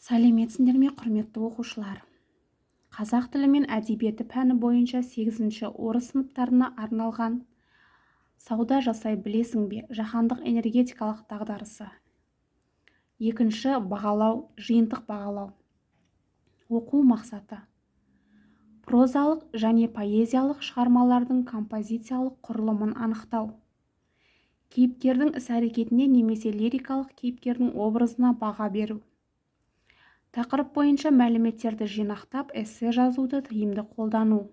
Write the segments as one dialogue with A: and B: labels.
A: Сәлеметсіңдер ме, құрметті оқушылар. Қазақ тілі мен әдебиеті пәні бойынша 8-ші орыс сыныптарына арналған сауда жасай білесің бе? Жаһандық энергетикалық дағдарысы. 2-ші бағалау, жиынтық бағалау. Оқу мақсаты. Прозалық және поэзиялық шығармалардың композициялық құрылымын анықтау. Кейіпкердің іс-әрекетіне немесе лирикалық кейіпкердің образына баға беру. Тақырып бойынша мәліметтерді жинақтап, эссе жазуды тиімді қолдану.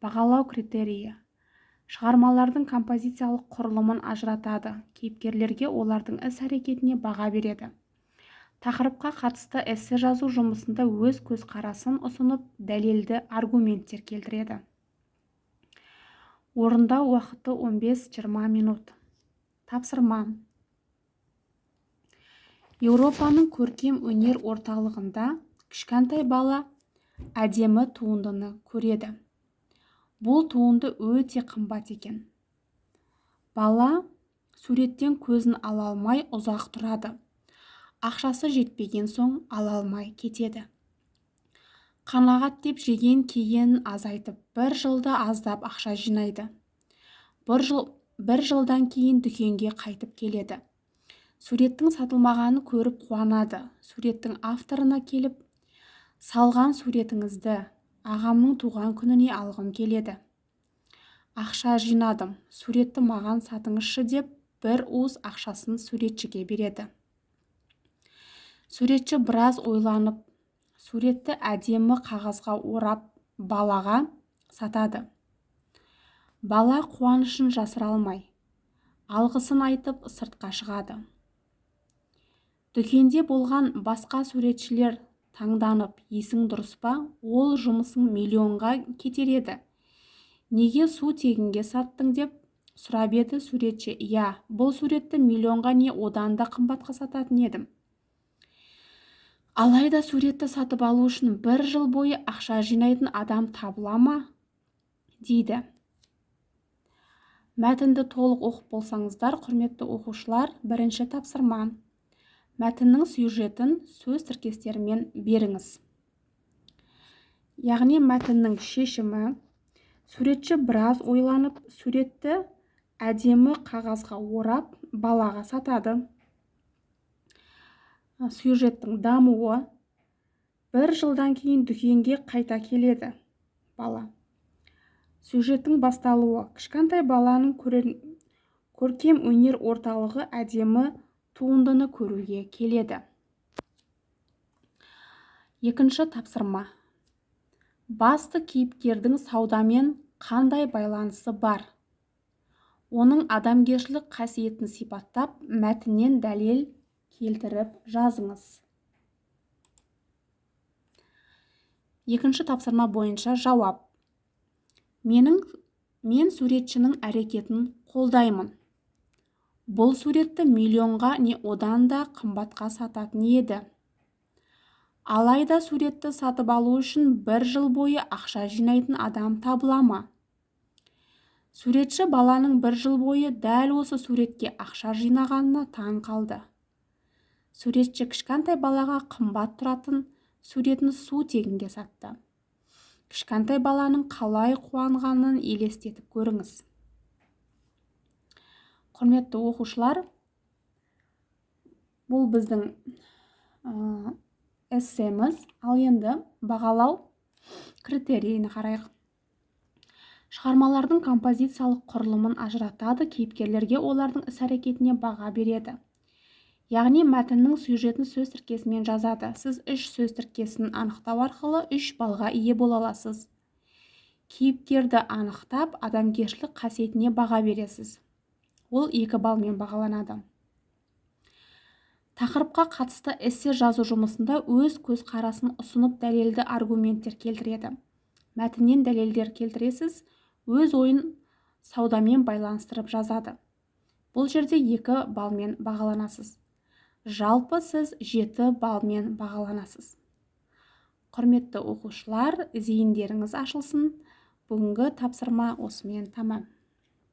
A: Бағалау критерийі. Шығармалардың композициялық құрылымын ажыратады. Кейіпкерлерге олардың іс-әрекетіне баға береді. Тақырыпқа қатысты эссе жазу жұмысында өз көзқарасын ұсынып, дәлелді аргументтер келтіреді. Орындау уақыты 15-20 минут. Тапсырма. Еуропаның көркем өнер орталығында кішкентай бала әдемі туындыны көреді. Бұл туынды өте қымбат екен. Бала суреттен көзін ала алмай ұзақ тұрады. Ақшасы жетпеген соң ала алмай кетеді. Қанағат деп жеген кигенін азайтып, бір жылда аздап ақша жинайды. Бір жылдан кейін дүкенге қайтып келеді. Суреттің сатылмағанын көріп қуанады. Суреттің авторына келіп, салған суретіңізді ағамның туған күніне алғым келеді. Ақша жинадым, суретті маған сатыңызшы деп, бір уыс ақшасын суретшіге береді. Суретші біраз ойланып, суретті әдемі қағазға орап балаға сатады. Бала қуанышын жасыра алмай, алғысын айтып сыртқа шығады. Дүкенде болған басқа суретшілер таңданып, есің дұрыс па, ол жұмысың миллионға кетер еді. Неге су тегінге саттың деп сұрап еді суретші. Иә, бұл суретті миллионға не одан да қымбатқа сататын едім. Алайда суретті сатып алу үшін бір жыл бойы ақша жинайтын адам табыла ма? дейді. Мәтінді толық оқып болсаңыздар, құрметті оқушылар, бірінші тапсырма. Мәтіннің сюжетін сөз тіркестерімен беріңіз. Яғни мәтіннің шешімі, суретші біраз ойланып, суретті әдемі қағазға орап балаға сатады. Сюжеттің дамуы, бір жылдан кейін дүкенге қайта келеді бала. Сюжеттің басталуы, кішкентай баланың көркем өнер орталығы әдемі туындыны көруге келеді. Екінші тапсырма. Басты кейіпкердің саудамен қандай байланысы бар? Оның адамгершілік қасиетін сипаттап, мәтіннен дәлел келтіріп жазыңыз. Екінші тапсырма бойынша жауап. Мен суретшінің әрекетін қолдаймын. Бұл суретті миллионға не одан да қымбатқа сататын еді. Алайда суретті сатып алу үшін бір жыл бойы ақша жинайтын адам табыла ма? Суретші баланың бір жыл бойы дәл осы суретке ақша жинағанына таң қалды. Суретші кішкентай балаға қымбат тұратын суретін су тегінге сатты. Кішкентай баланың қалай қуанғанын елестетіп көріңіз. Құрметті оқушылар, бұл біздің эссеміз. Ал енді бағалау критерийіне қарайық. Шығармалардың композициялық құрылымын ажыратады, кейіпкерлерге олардың іс-әрекетіне баға береді. Яғни мәтіннің сюжетін сөз тіркесімен жазады. Сіз 3 сөз тіркесін анықтау арқылы 3 балға ие бола аласыз. Кейіпкерді анықтап, адамгершілік қасиетіне баға бересіз. Ол 2 балмен бағаланады. Тақырыпқа қатысты эссе жазу жұмысында өз көзқарасын ұсынып, дәлелді аргументтер келтіреді. Мәтіннен дәлелдер келтіресіз, өз ойын саудамен байланыстырып жазады. Бұл жерде 2 балмен бағаланасыз. Жалпы сіз 7 балмен бағаланасыз. Құрметті оқушылар, зейіндеріңіз ашылсын. Бүгінгі тапсырма осымен тамам.